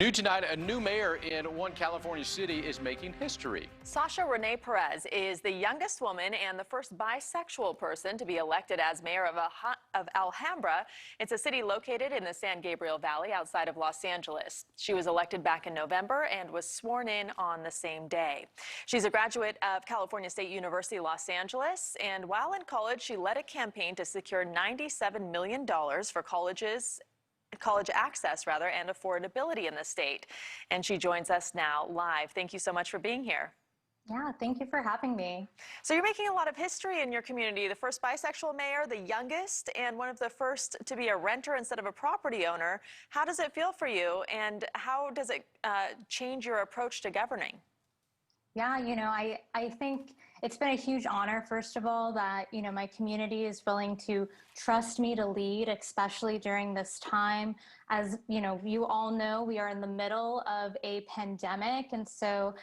New tonight, a new mayor in one California city is making history. Sasha Renee Perez is the youngest woman and the first bisexual person to be elected as mayor of Alhambra. It's a city located in the San Gabriel Valley outside of Los Angeles. She was elected back in November and was sworn in on the same day. She's a graduate of California State University, Los Angeles, and while in college, she led a campaign to secure $97 million for college access and affordability in the state. And she joins us now live. Thank you so much for being here. Yeah, thank you for having me. So you're making a lot of history in your community. The first bisexual mayor, the youngest, and one of the first to be a renter instead of a property owner. How does it feel for you, and how does it change your approach to governing? Yeah, I think it's been a huge honor, first of all, that, my community is willing to trust me to lead, especially during this time. As, you all know, we are in the middle of a pandemic. And so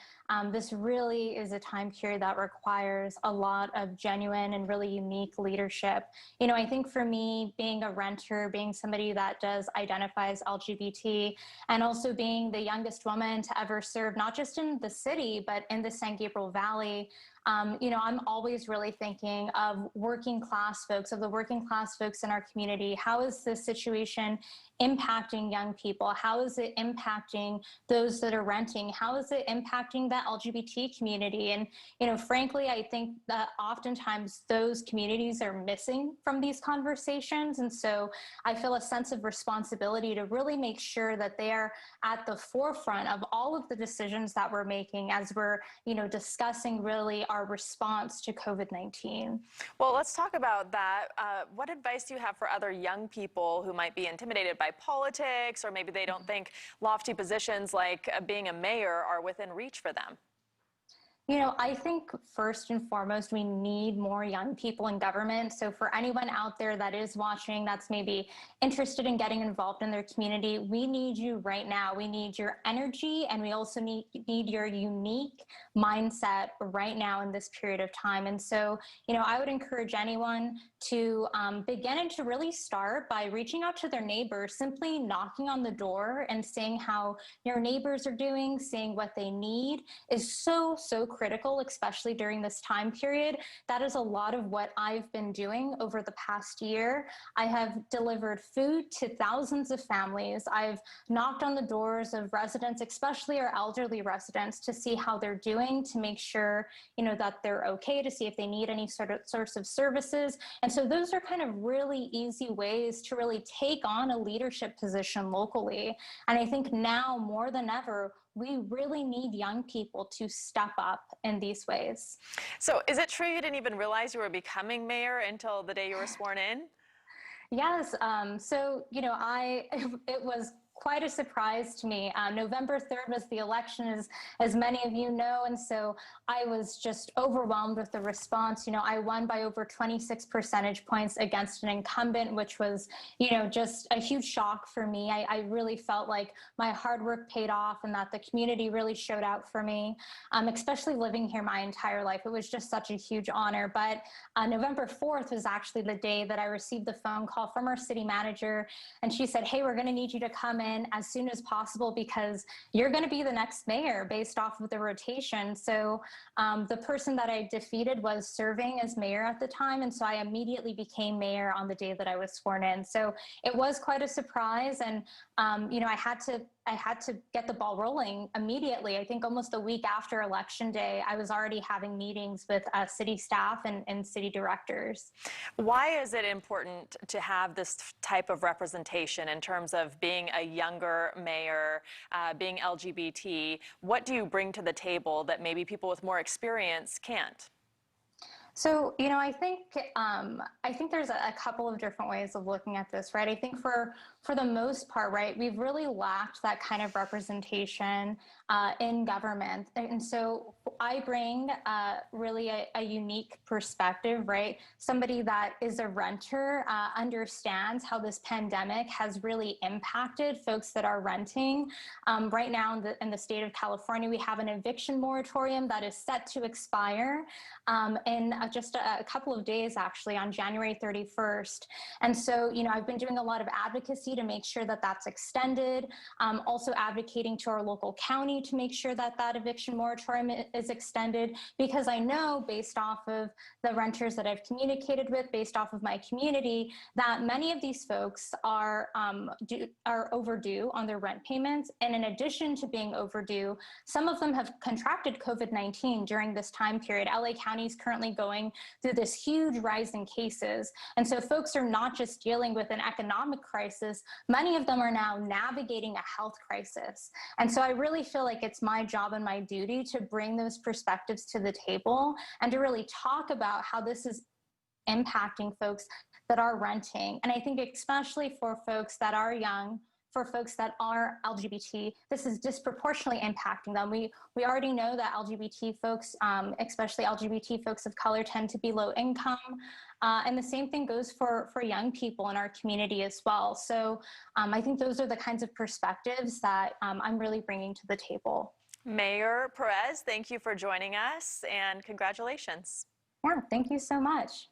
this really is a time period that requires a lot of genuine and really unique leadership. I think for me, being a renter, being somebody that does identify as LGBT, and also being the youngest woman to ever serve, not just in the city, but in the San Gabriel Valley, I'm always really thinking of working class folks, of the working class folks in our community. How is this situation impacting young people? How is it impacting those that are renting? How is it impacting the LGBT community? And, frankly, I think that oftentimes those communities are missing from these conversations. And so I feel a sense of responsibility to really make sure that they are at the forefront of all of the decisions that we're making as we're, discussing really our response to COVID-19. Well, let's talk about that. What advice do you have for other young people who might be intimidated by politics, or maybe they don't think lofty positions like being a mayor are within reach for them? I think first and foremost, we need more young people in government. So for anyone out there that is watching, that's maybe interested in getting involved in their community, we need you right now. We need your energy, and we also need your unique mindset right now in this period of time. And so, I would encourage anyone to begin and to really start by reaching out to their neighbors, simply knocking on the door and seeing how your neighbors are doing, seeing what they need is so critical, especially during this time period. That is a lot of what I've been doing over the past year. I have delivered food to thousands of families. I've knocked on the doors of residents, especially our elderly residents, to see how they're doing, to make sure, that they're okay, to see if they need any sorts of services. And so those are kind of really easy ways to really take on a leadership position locally. And I think now more than ever, we really need young people to step up in these ways. So is it true you didn't even realize you were becoming mayor until the day you were sworn in? Yes. So, it was quite a surprise to me. November 3rd was the election, as many of you know, and so I was just overwhelmed with the response. I won by over 26 percentage points against an incumbent, which was, just a huge shock for me. I really felt like my hard work paid off and that the community really showed out for me, especially living here my entire life. It was just such a huge honor. But November 4th was actually the day that I received the phone call from our city manager, and she said, "Hey, we're going to need you to come in as soon as possible because you're going to be the next mayor based off of the rotation." So the person that I defeated was serving as mayor at the time, and so I immediately became mayor on the day that I was sworn in. So it was quite a surprise, and I had to get the ball rolling immediately. I think almost a week after Election Day, I was already having meetings with city staff and city directors. Why is it important to have this type of representation in terms of being a younger mayor, being LGBT? What do you bring to the table that maybe people with more experience can't? So, I think there's a couple of different ways of looking at this, right? I think for the most part, right, we've really lacked that kind of representation in government. And so I bring really a unique perspective, right? Somebody that is a renter understands how this pandemic has really impacted folks that are renting. Right now in the state of California, we have an eviction moratorium that is set to expire in just a couple of days, actually, on January 31st. And so, I've been doing a lot of advocacy to make sure that that's extended, also advocating to our local county to make sure that that eviction moratorium is extended, because I know based off of the renters that I've communicated with, based off of my community, that many of these folks are overdue on their rent payments. And in addition to being overdue, some of them have contracted COVID-19 during this time period. LA County is currently going through this huge rise in cases. And so folks are not just dealing with an economic crisis, many of them are now navigating a health crisis. And so I really feel like it's my job and my duty to bring those perspectives to the table and to really talk about how this is impacting folks that are renting. And I think especially for folks that are young, for folks that are LGBT, this is disproportionately impacting them. We already know that LGBT folks, especially LGBT folks of color, tend to be low income. And the same thing goes for young people in our community as well. So I think those are the kinds of perspectives that I'm really bringing to the table. Mayor Perez, thank you for joining us and congratulations. Yeah, thank you so much.